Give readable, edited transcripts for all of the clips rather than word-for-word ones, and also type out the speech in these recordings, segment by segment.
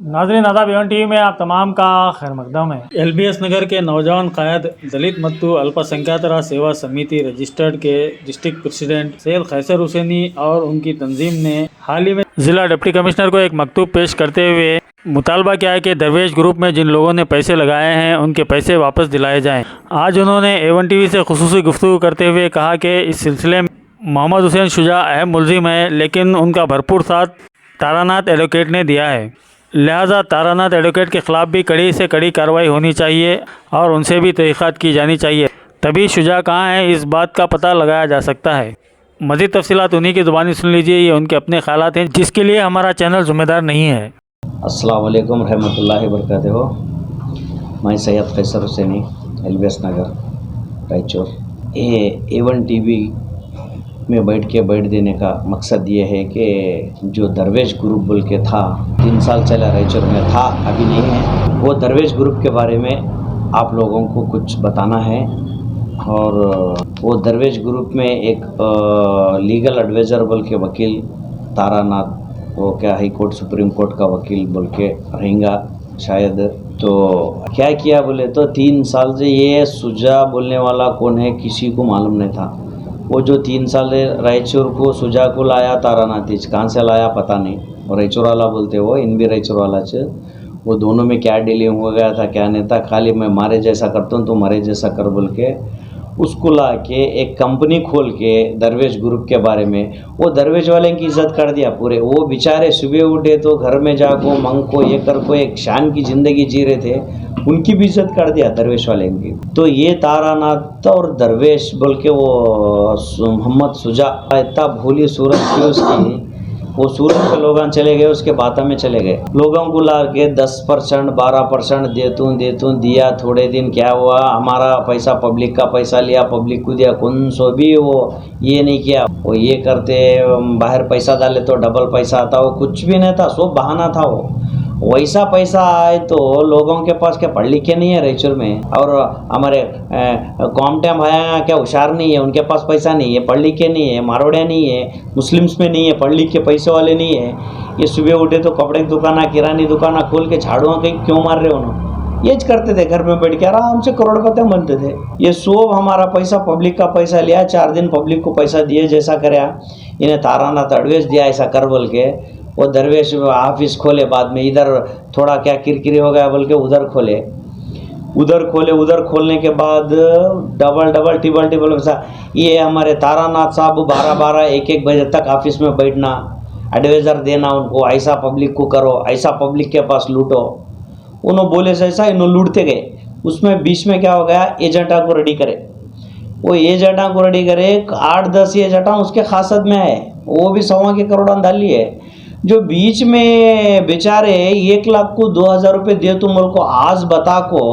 नाजरीन आदाब Avon TV में आप तमाम का खैर मकदम है। एलबीएस नगर के नौजवान कायद दलित मत्तू अल्पसंख्यातरा सेवा समिति रजिस्टर्ड के डिस्ट्रिक्ट प्रेसिडेंट सैयद खैसर हुसैनी और उनकी तंजीम ने हाल ही में जिला डिप्टी कमिश्नर को एक मकतूब पेश करते हुए मुतालबा किया है कि दरवेश ग्रुप में जिन लोगों ने पैसे लगाए हैं उनके पैसे वापस दिलाए जाएँ। आज उन्होंने एवन टीवी से खुसूसी गुफ्तगू करते हुए कहा कि इस सिलसिले में मोहम्मद हुसैन शुजा अहम मुलजिम है, लेकिन उनका भरपूर साथ तारानात एडवोकेट ने दिया है, लिहाजा तारानात एडवोकेट के ख़िलाफ़ भी कड़ी से कड़ी कार्रवाई होनी चाहिए और उनसे भी तहक़ीक़ात की जानी चाहिए, तभी शुजा कहाँ है इस बात का पता लगाया जा सकता है। मज़ीद तफ़सीलात उन्हीं की ज़ुबानी सुन लीजिए, ये उनके अपने ख़यालात हैं जिसके लिए हमारा चैनल ज़िम्मेदार नहीं है। अस्सलाम वालेकुम रहमतुल्लाहि वबरकातुहू। मैं सैयद खैसर हुसैनी, एलबीएस नगर, रायचूर। ये एवन टीवी में बैठ देने का मकसद ये है कि जो दरवेश ग्रुप बोल के था 3 साल चला रायचूर में था, अभी नहीं है, वो दरवेश ग्रुप के बारे में आप लोगों को कुछ बताना है। और वो दरवेश ग्रुप में एक लीगल एडवाइज़र बोल के वकील तारानाथ, वो क्या हाई कोर्ट सुप्रीम कोर्ट का वकील बोल के रहेगा शायद। तो क्या किया बोले तो 3 साल से ये सुजा बोलने वाला कौन है किसी को मालूम नहीं था। वो जो 3 साल रायचूर को सुजा को लाया तारानाथीज, कहाँ से लाया पता नहीं, और रायचूर वाला बोलते वो इन भी रायचूर वाला च, वो दोनों में क्या डीलिंग हो गया था क्या नहीं था, खाली मैं मारे जैसा करता हूँ तो मारे जैसा कर बोल के उसको ला के एक कंपनी खोल के दरवेश ग्रुप के बारे में वो दरवेश वाले की इज्जत कर दिया पूरे। वो बेचारे सुबह उठे तो घर में जाको मंग को ये कर को एक शान की ज़िंदगी जी रहे थे, उनकी भी इज्जत कर दिया दरवेश वाले की। तो ये तारानाथ और दरवेश बोल के वो मोहम्मद शुजा इतना भोली सूरत थी उसकी, वो सूरत के लोग चले गए, उसके बातों में चले गए, लोगों को ला के 10% 12% देतूँ दिया। थोड़े दिन क्या हुआ, हमारा पैसा पब्लिक का पैसा लिया, पब्लिक को दिया, कौन सो भी वो ये नहीं किया, वो ये करते बाहर पैसा डाले तो डबल पैसा आता, वो कुछ भी नहीं था, सब बहाना था। वो वैसा पैसा आए तो लोगों के पास क्या पढ़ लिखे नहीं है रायचूर में, और हमारे कॉमटे भाया क्या होशियार नहीं है, उनके पास पैसा नहीं है, पढ़ लिखे नहीं है, मारवाड़िया नहीं है, मुस्लिम्स में नहीं है, पढ़ लिख के पैसे वाले नहीं है। ये सुबह उठे तो कपड़े की दुकाना किरानी दुकाना खोल के झाड़ुआ कहीं क्यों मार रहे हो, ये करते थे, घर में बैठ के आराम से करोड़पति बनते थे। ये सब हमारा पैसा पब्लिक का पैसा लिया, 4 दिन पब्लिक को पैसा दिए जैसा कराया, इन्हें तारानाथ एडवाइस दिया ऐसा कर बोल के। वो दरवेश ऑफिस खोले, बाद में इधर थोड़ा क्या किरकिरी हो गया बोल के उधर खोले, उधर खोलने के बाद डबल टिबल पैसा। ये हमारे तारानाथ साहब 12 1 बजे तक ऑफिस में बैठना, एडवाइज़र देना उनको, ऐसा पब्लिक को करो, ऐसा पब्लिक के पास लूटो। उन्होंने बोले से ऐसा इन्होंने लूटते गए। उसमें बीच में क्या हो गया, एजेंटा को रेडी करे, वो एजेंटा को रेडी करे, 8-10 एजेंटा उसके खासत में आए, वो भी 1.25 के करोड़ डाल लिए। जो बीच में बेचारे 1 लाख को 2,000 रुपये दे तुम को आज बता को,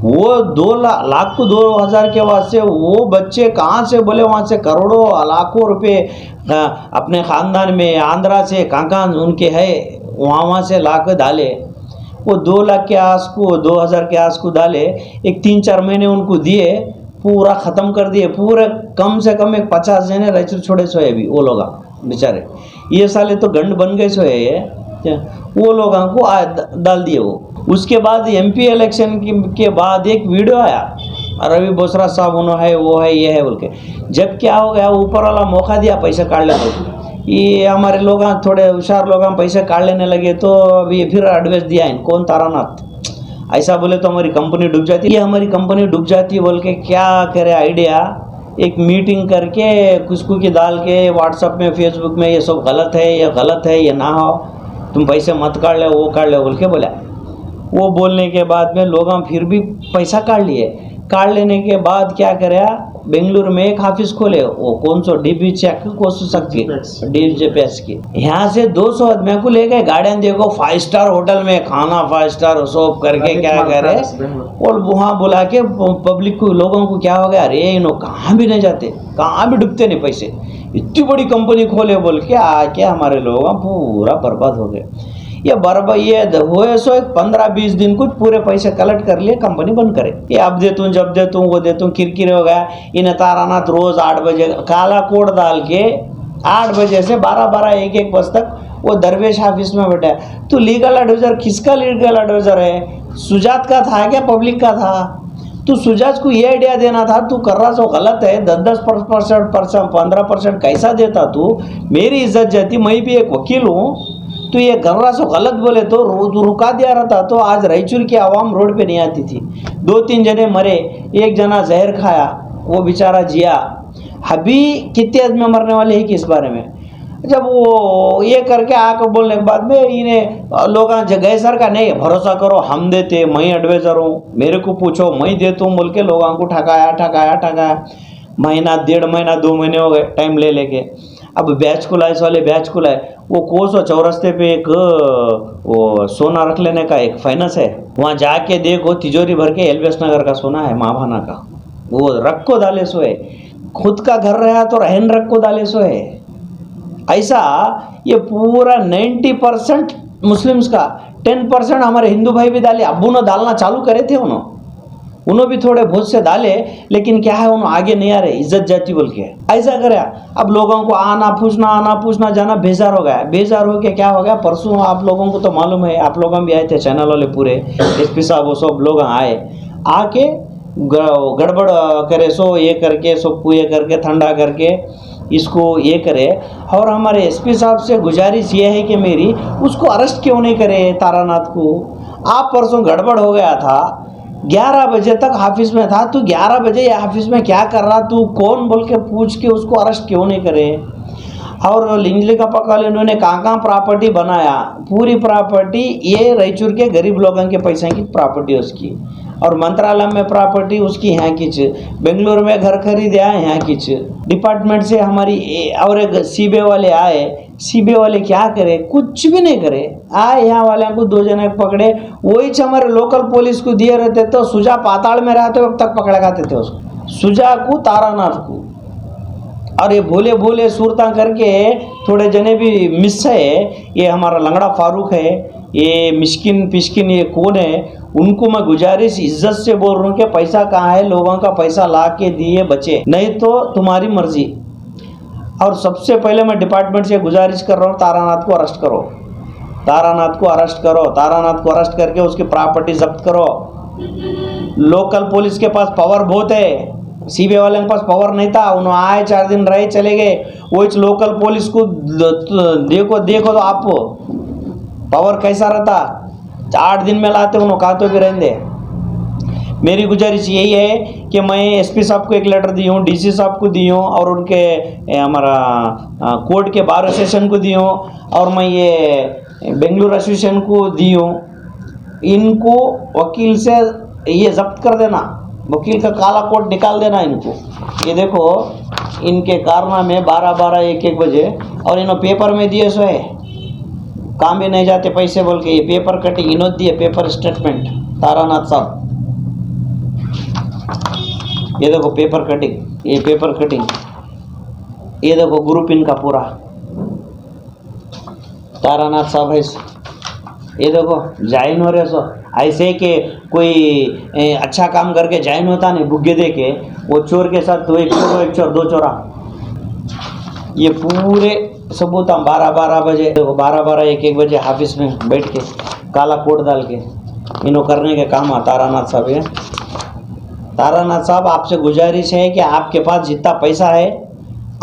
वो 2 लाख को 2,000 के वास्ते वो बच्चे कहाँ से बोले वहाँ से करोड़ों लाखों रुपए अपने ख़ानदान में आंध्रा से कहाँ उनके है वहाँ से ला के डाले। वो 2 लाख के आस को 2,000 के आस को डाले, एक 3-4 महीने उनको दिए, पूरा ख़त्म कर दिए। पूरे कम से कम एक 50 जने रायचूर छोड़े सोए अभी वो लोग बेचारे, ये साले तो गंड बन गए सोए ये, वो लोगों को डाल दिए। वो उसके बाद एमपी इलेक्शन के बाद एक वीडियो आया, रवि बोसरा साहब उन्होंने है वो है ये है बोल के, जब क्या हो गया ऊपर वाला मौका दिया पैसे काट लेने, ये हमारे लोग थोड़े होशियार लोग पैसे काट लेने लगे, तो अभी फिर एडवाइस दिया इन कौन तारानाथ, ऐसा बोले तो हमारी कंपनी डूब जाती है, ये हमारी कंपनी डूब जाती है बोल के क्या करे आइडिया, एक मीटिंग करके खुशबू की डाल के व्हाट्सएप में फेसबुक में ये सब गलत है, ये गलत है, ये ना हो, तुम पैसे मत काट ले, वो काट ले बोल के बोला। वो बोलने के बाद में लोग फिर भी पैसा काट लिए। काट लेने के बाद क्या कराया, बेंगलुरु में एक ऑफिस खोले, वो कौन सो डीबी चेक को सकती डीजीपीएस की, यहाँ से 200 आदमी को ले गए, गाड़ियाँ देखो 5 स्टार होटल में खाना 5 स्टार सब करके क्या करे, और वहाँ बुला के पब्लिक को लोगों को क्या हो गया, अरे इन्हों कहाँ भी नहीं जाते, कहाँ भी डूबते नहीं पैसे, इतनी बड़ी कंपनी खोले बोल के आके हमारे लोग पूरा बर्बाद हो गए। ये बराबर ये हुए सो 15-20 दिन कुछ पूरे पैसे कलेक्ट कर लिए, कंपनी बंद करे। ये अब देता हूँ जब देता हूँ वो देता हूँ, किरकिरे हो गया। इन्हें तारानाथ रोज 8 बजे काला कोड डाल के 8 बजे से 12-12 1-1 बजे तक वो दरवेश ऑफिस में बैठा है। तो लीगल एडवाइजर किसका लीगल एडवाइजर है? सुजात का था क्या पब्लिक का था? तू सुजात को ये आइडिया देना था तू कर रहा सो गलत है, 10-10% 15% कैसा देता तू? मेरी इज्जत जाती, मैं भी एक वकील हूँ। तो ये कर रहा सो गलत बोले तो रुका दिया रहता तो आज रायचूर की आवाम रोड पे नहीं आती थी। 2-3 जने मरे, एक जना जहर खाया, वो बेचारा जिया। अभी कितने आदमी मरने वाले हैं किस बारे में? जब वो ये करके आकर बोलने के बाद में इन्हें लोग गए सर का नहीं भरोसा करो हम देते, मैं एडवाइजर हूँ, मेरे को पूछो मैं देता हूँ बोल के लोगों को ठकाया। महीना 1.5 महीना 2 महीने हो गए टाइम ले लेके। अब बैच खुलाए वाले बैच खुलाए, वो कोसो चौरस्ते पे एक वो सोना रख लेने का एक फाइनेंस है, वहाँ जाके देखो तिजोरी भर के एलबीएस नगर का सोना है, माभाना का। वो रख को डाले सो है, खुद का घर रहा तो रहन रख को डाले सो है। ऐसा ये पूरा 90% मुस्लिम्स का, 10% हमारे हिंदू भाई भी डाले। अब्बू ने डालना चालू करे थे उन्होंने भी थोड़े बहुत से डाले, लेकिन क्या है उन्होंने आगे नहीं आ रहे, इज्जत जाती बोल के ऐसा करे। अब लोगों को आना पूछना जाना बेजार हो गया। बेजार हो के क्या हो गया, परसों आप लोगों को तो मालूम है, आप लोग भी आए थे चैनल वाले पूरे, एसपी साहब वो सब लोग आए, आके गड़बड़ करे सो ये करके सबको ये करके ठंडा करके इसको ये करे। और हमारे एसपी साहब से गुजारिश ये है कि मेरी उसको अरेस्ट क्यों नहीं करे तारानाथ को। आप परसों गड़बड़ हो गया था, 11 बजे तक ऑफिस में था, तू 11 बजे ऑफिस में क्या कर रहा, तू कौन बोल के पूछ के उसको अरेस्ट क्यों नहीं करे। और लिंगली का पकाल इन्होंने कहाँ प्रॉपर्टी बनाया, पूरी प्रॉपर्टी ये रायचूर के गरीब लोगों के पैसे की प्रॉपर्टी उसकी, और मंत्रालय में प्रॉपर्टी उसकी यहाँ किच, बेंगलुरु में घर खरीदे आए यहाँ किच। डिपार्टमेंट से हमारी और एक सीबीआई वाले आए, सीबीआई वाले क्या करे, कुछ भी नहीं करे। आए यहाँ वाले को 2 जने पकड़े, वही हमारे लोकल पुलिस को दिए रहते तो सुजा पाताल में रहते वक्त तक पकड़े खाते थे उसको, सुजा को तारानाथ को। और ये भोले सूरता करके थोड़े जने भी मिस है, ये हमारा लंगड़ा फारूक है, ये मिस्किन पिस्किन ये कौन है, उनको मैं गुजारिश इज्जत से बोल रहा हूँ कि पैसा कहाँ है, लोगों का पैसा ला के दिए बचे, नहीं तो तुम्हारी मर्जी। और सबसे पहले मैं डिपार्टमेंट से गुजारिश कर रहा हूँ, तारानाथ को अरेस्ट करो, तारानाथ को अरेस्ट करो, तारानाथ को अरेस्ट करके उसकी प्रॉपर्टी जब्त करो। लोकल पुलिस के पास पावर बहुत है, सीबीआई वाले के पास पावर नहीं था, उन्होंने आए 4 दिन रहे चले गए। वो इस लोकल पुलिस को देखो तो आप पावर कैसा रहता, 8 दिन में लाते उन्होंने कहा तो भी रहने दे। मेरी गुजारिश यही है कि मैं एसपी साहब को एक लेटर दी हूँ, डीसी साहब को दी हूँ, और उनके हमारा कोर्ट के बार एसोसिएशन को दी हूँ, और मैं ये बेंगलुरु एसोसिएशन को दी हूँ। इनको वकील से ये जब्त कर देना, वकील का काला कोट निकाल देना इनको। ये देखो इनके कारनामे 12-12 1-1 बजे, और इन्होंने पेपर में दिए सो है, काम भी नहीं जाते पैसे बोल के। ये पेपर कटिंग इन्होंने दिए, पेपर स्टेटमेंट तारानाथ साहब। ये देखो पेपर कटिंग, ये पेपर कटिंग, ये देखो ग्रुप इनका पूरा तारानाथ साहब है। ये देखो ज्वाइन हो रहे सो ऐसे कि कोई अच्छा काम करके ज्वाइन होता नहीं, बुग्गे दे के वो चोर के साथ तो एक चोर 2 चोरा। ये पूरे सबूत हम 12-12 बजे देखो 12-12 1-1 बजे ऑफिस में बैठ के काला कोट डाल के इन्हों करने के काम तारानाथ साहब है। तारानाथ साहब आपसे गुजारिश है कि आपके पास जितना पैसा है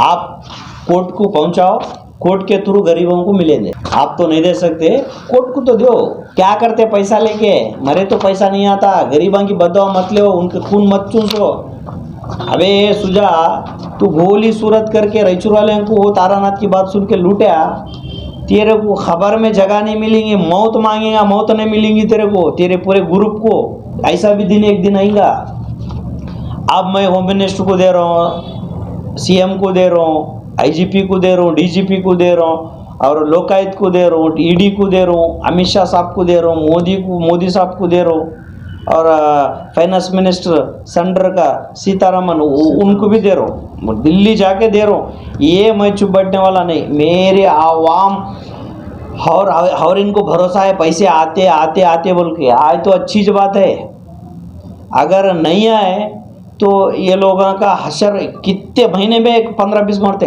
आप कोर्ट को पहुंचाओ, कोर्ट के थ्रू गरीबों को मिलेंगे। आप तो नहीं दे सकते, कोर्ट को तो दो। क्या करते पैसा लेके, मरे तो पैसा नहीं आता। गरीबों की बददुआ मत लो, उनके खून मत चूसो। अबे सुजा तू भोली सूरत करके रायचूर वाले को तारानाथ की बात सुन के लूटा, तेरे को खबर में जगह नहीं मिलेंगी, मौत मांगेगा मौत नहीं मिलेंगी तेरे को, तेरे पूरे ग्रुप को। ऐसा भी दिन एक दिन आएगा। अब मैं होम मिनिस्टर को दे रहा हूँ, सीएम को दे रहा हूँ, आईजीपी को दे रहा हूँ, डीजीपी को दे रहा हूँ, और लोकायुक्त को दे रहा हूँ, ईडी को दे रहा हूँ, अमित शाह साहब को दे रहा हूँ, मोदी साहब को दे रहा हूँ, और फाइनेंस मिनिस्टर सेंटर का सीतारमन उनको भी दे रहा हूँ, दिल्ली जाके दे रहा हूँ। ये मैं चुप बैठने वाला नहीं। मेरे आवाम और इनको भरोसा है पैसे आते आते आते बोल के आए तो अच्छी बात है, अगर नहीं आए तो ये लोगों का हशर कितने महीने में 15-20 मरते।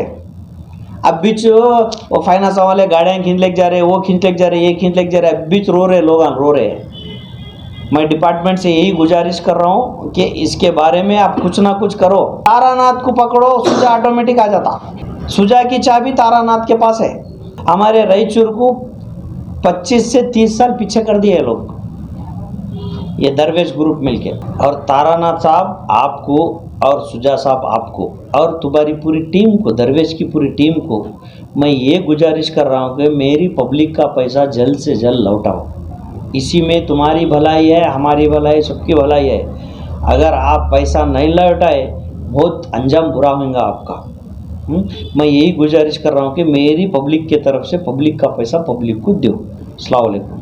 अब बीच वो फाइनेंस वाले गाड़ियाँ खींच लेके जा रहे, वो खींच लेके जा रहे, ये खींच लेके जा रहे, बीच रो रहे लोग, रो रहे हैं। मैं डिपार्टमेंट से यही गुजारिश कर रहा हूँ कि इसके बारे में आप कुछ ना कुछ करो। तारानाथ को पकड़ो, सुजा ऑटोमेटिक आ जाता। सुजा की चाबी तारानाथ के पास है। हमारे रायचूर को 25 से 30 साल पीछे कर दिए लोग, ये दरवेश ग्रुप मिलके। और तारानाथ साहब आपको और सुजा साहब आपको और तुम्हारी पूरी टीम को, दरवेश की पूरी टीम को मैं ये गुजारिश कर रहा हूँ कि मेरी पब्लिक का पैसा जल्द से जल्द लौटाओ। इसी में तुम्हारी भलाई है, हमारी भलाई, सबकी भलाई है। अगर आप पैसा नहीं लौटाए बहुत अंजाम बुरा होगा आपका। मैं यही गुजारिश कर रहा हूँ कि मेरी पब्लिक के तरफ से पब्लिक का पैसा पब्लिक को दो। अस्सलाम वालेकुम।